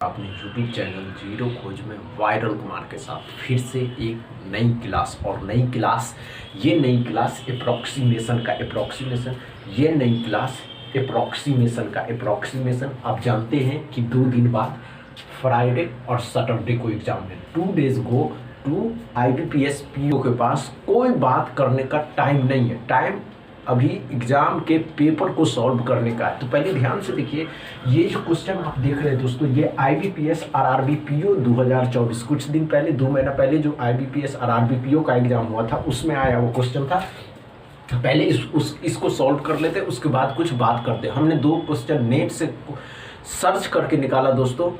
अपने YouTube channel zero खोज में वायरल कुमार के साथ फिर से एक नई क्लास और नई क्लास ये नई क्लास अप्रोक्सीमेशन आप जानते हैं कि 2 दिन बाद फ्राइडे और सैटरडे को एग्जाम है। 2 days go to IBPS PO के पास कोई बात करने का टाइम नहीं है। टाइम अभी एग्जाम के पेपर को सॉल्व करने का है। तो पहले ध्यान से देखिए, ये जो क्वेश्चन आप देख रहे हैं दोस्तों, ये IBPS RRB PO 2024 कुछ दिन पहले 2 महीना पहले जो IBPS RRB PO का एग्जाम हुआ था उसमें आया वो क्वेश्चन था। पहले इसको सॉल्व कर लेते, उसके बाद कुछ बात करते। हमने 2 क्वेश्चन नेट से सर्च करके निकाला दोस्तों।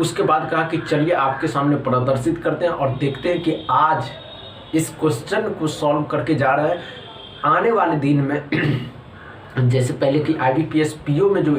उसके बाद कहा कि चलिए आपके सामने प्रदर्शित करते हैं और देखते हैं कि आज इस क्वेश्चन को सॉल्व करके जा रहे हैं। आने वाले दिन में जैसे पहले कि IBPS PO में जो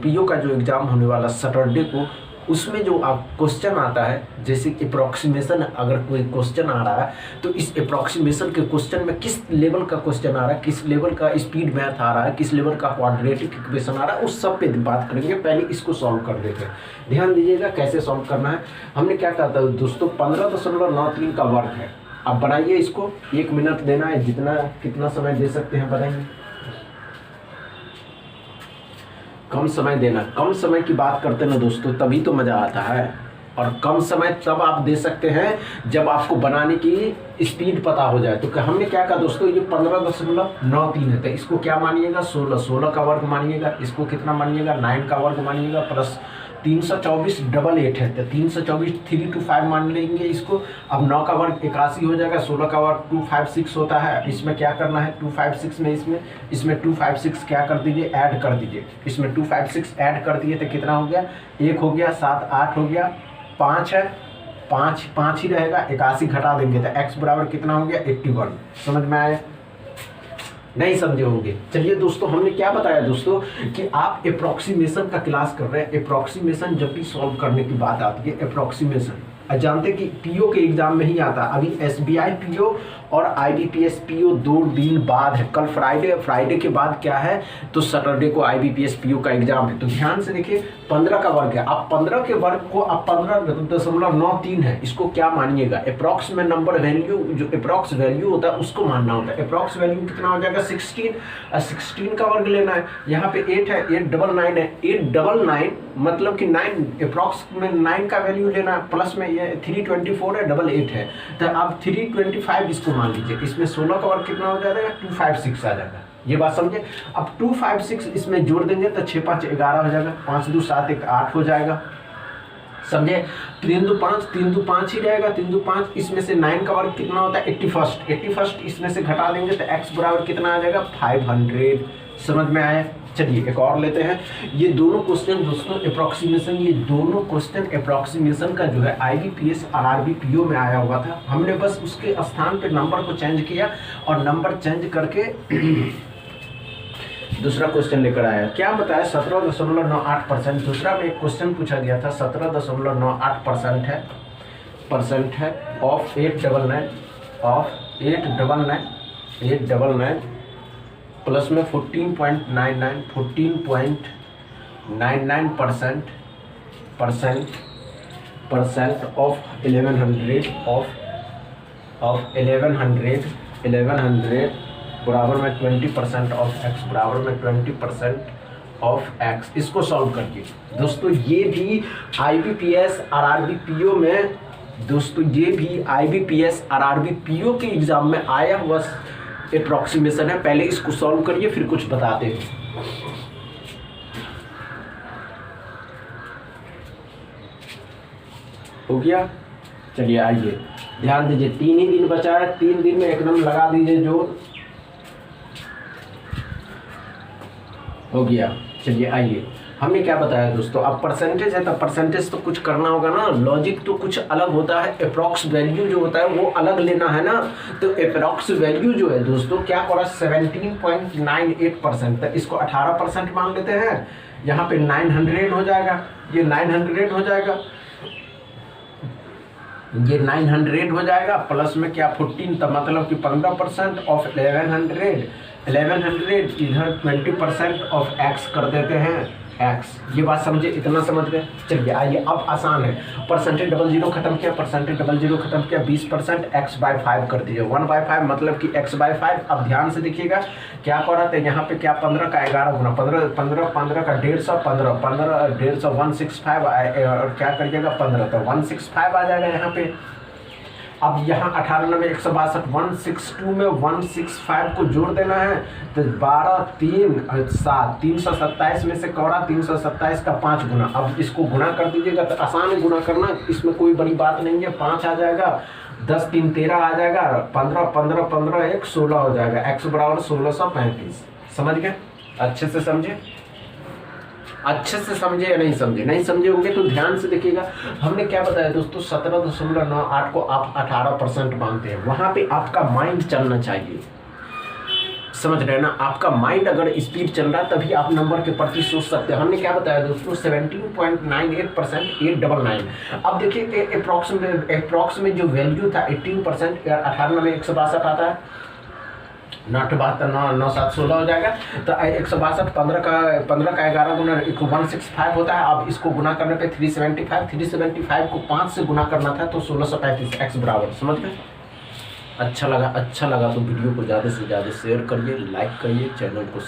PO का जो एग्ज़ाम होने वाला सैटरडे को, उसमें जो आप क्वेश्चन आता है, जैसे अप्रोक्सीमेशन अगर कोई क्वेश्चन आ रहा है तो इस अप्रोक्सीमेशन के क्वेश्चन में किस लेवल का क्वेश्चन आ रहा है, किस लेवल का स्पीड मैथ आ रहा है, किस लेवल का क्वाड्रेटिक इक्वेशन आ रहा है, उस सब पे बात करेंगे। पहले इसको सॉल्व कर देते हैं। ध्यान दीजिएगा कैसे सॉल्व करना है। हमने क्या कहा था दोस्तों, 15.93 का वर्ग है। अब बनाइए इसको, 1 मिनट देना है, कितना समय दे सकते हैं बताइए। कम समय देना, कम समय की बात करते हैं ना दोस्तों, तभी तो मजा आता है। और कम समय तब आप दे सकते हैं जब आपको बनाने की स्पीड पता हो जाए। तो हमने क्या कहा दोस्तों, ये 15.93 है, तो इसको क्या मानिएगा, 16 का वर्ग मानिएगा। इसको कितना मानिएगा, 9 का वर्ग मानिएगा, प्लस 324 डबल 8 है, तो 324 3 to 5 मान लेंगे इसको। अब 9 का वर्ग 81 हो जाएगा, 16 का वर्ग 256 होता है। इसमें क्या करना है, 256 में इसमें 256 क्या कर दीजिए, ऐड कर दीजिए। इसमें 256 ऐड कर दिए तो कितना हो गया, 1 हो गया, 7 8 हो गया, 5 है, 5 ही रहेगा, 81 घटा देंगे तो x बराबर कितना हो गया, 81। समझ में आया, नहीं समझे होंगे। चलिए दोस्तों, हमने क्या बताया दोस्तों कि आप अप्रोक्सीमेशन का क्लास कर रहे हैं। अप्रोक्सीमेशन जब भी सॉल्व करने की बात आती है, अप्रोक्सीमेशन जानते कि PO के एग्जाम में ही आता। अभी SBI PO और IBPS PO 2 दिन बाद है। कल फ्राइडे के बाद क्या है, तो सैटरडे को IBPS PO का एग्जाम है। तो ध्यान से देखिए, 15 का वर्ग है। अब 15 के वर्ग को अब 15.93 है, इसको क्या मानिएगा, अप्रॉक्स में नंबर वैल्यू जो अप्रॉक्स वैल्यू होता है उसको मानना होता है। अप्रॉक्स वैल्यू कितना हो जाएगा, 16 का वर्ग लेना है। यहाँ पे 8 है, 899 है, 899 मतलब कि 9 अप्रॉक्स में 9 का वैल्यू लेना है। प्लस में 324 है, 88 है, तो अब 325 इसको मान लीजिए। इसमें 16 का वर्ग कितना हो जाएगा, 256 आ जाएगा। ये बात समझे। अब 256 इसमें जोड़ देंगे तो 6 5 11 हो जाएगा, 5 2 7 1 8 हो जाएगा। समझे, 3 2 5 ही रहेगा, 3 2 5। इसमें से 9 का वर्ग कितना होता है, 81 इसमें से घटा देंगे तो x बराबर कितना आ जाएगा, 500। समझ में आया। चलिए एक और लेते हैं। ये दोनों क्वेश्चन दोस्तों अप्रोक्सीमेशन, ये दोनों क्वेश्चन अप्रोक्सीमेशन का जो है IBPS RRB PO में आया हुआ था। हमने बस उसके स्थान पे नंबर को चेंज किया और नंबर चेंज करके दूसरा क्वेश्चन लेकर आया। क्या बताया, 17.98%। दूसरा में एक क्वेश्चन पूछा गया था, 17.98% है ऑफ 899 प्लस में 14.99% ऑफ 1100 बराबर में 20% ऑफ x बराबर में 20% ऑफ x। इसको सॉल्व करके दोस्तों, ये भी IBPS RRB PO में दोस्तों, ये भी IBPS RRB PO के एग्जाम में आया हुआ अप्रोक्सीमेशन है। पहले इसको सॉल्व करिए फिर कुछ बताते हैं। हो गया, चलिए आइए ध्यान दीजिए। 3 ही दिन बचा है, 3 दिन में एकदम लगा दीजिए जोर। हो गया, चलिए आइए। हमने क्या बताया दोस्तों, अब परसेंटेज है तो परसेंटेज तो कुछ करना होगा ना, लॉजिक तो कुछ अलग होता है। अप्रॉक्स वैल्यू जो होता है वो अलग लेना है ना। तो अप्रॉक्स वैल्यू जो है दोस्तों क्या करा, 17.98%, तो इसको 18% मान लेते हैं। यहाँ पे 900 हो जाएगा, ये 900 हो जाएगा, ये 900 हो जाएगा। प्लस में क्या 14, तो मतलब कि 15% ऑफ 1100 इधर 20% ऑफ x कर देते हैं। एक्स। ये बात समझे, इतना समझ गए। चलिए आइए, अब आसान है। परसेंटेज डबल जीरो खत्म किया, परसेंटेज डबल जीरो खत्म किया, 20% x/5 कर दीजिए। 1/5 मतलब कि x/5। अब ध्यान से देखिएगा क्या कर रहा था यहाँ पे, क्या 15 का 11 गुना 15 का 150, 15 150 165 और क्या करिएगा 15, तो 165 आ जाएगा यहाँ पे। अब यहाँ 18 में 162 162 में 165 को जोड़ देना है, तो 12 3 7 327 में से कौड़ा 327 का 5 गुना। अब इसको गुना कर दीजिएगा, तो आसान है गुना करना, इसमें कोई बड़ी बात नहीं है। 5 आ जाएगा, 10 3 13 आ जाएगा, 15 15 15 1 16 हो जाएगा। x बराबर 1635। समझ गए? अच्छे से समझे, अच्छे से समझे या नहीं समझे? नहीं समझे होंगे तो ध्यान से देखिएगा। हमने क्या बताया दोस्तों, 17.98 को आप 18% मानते हैं, वहां पे आपका माइंड चलना चाहिए। समझ रहे हैं ना? आपका माइंड अगर स्पीड चल रहा है तभी आप नंबर के प्रति सोच सकते हैं। हमने क्या बताया दोस्तों, 17.98% 899। अब देखिए अप्रॉक्स में जो वैल्यू था 18%, 18 में 162 आता है, 9 72 9 9 7 16 हो जाएगा। तो 162 15 का 11 गुना 165 होता है। अब इसको गुना करने पे 375 को 5 से गुना करना था, तो 1635 x बराबर। समझ गए? अच्छा लगा तो वीडियो को ज़्यादा से ज़्यादा शेयर करिए, लाइक करिए, चैनल को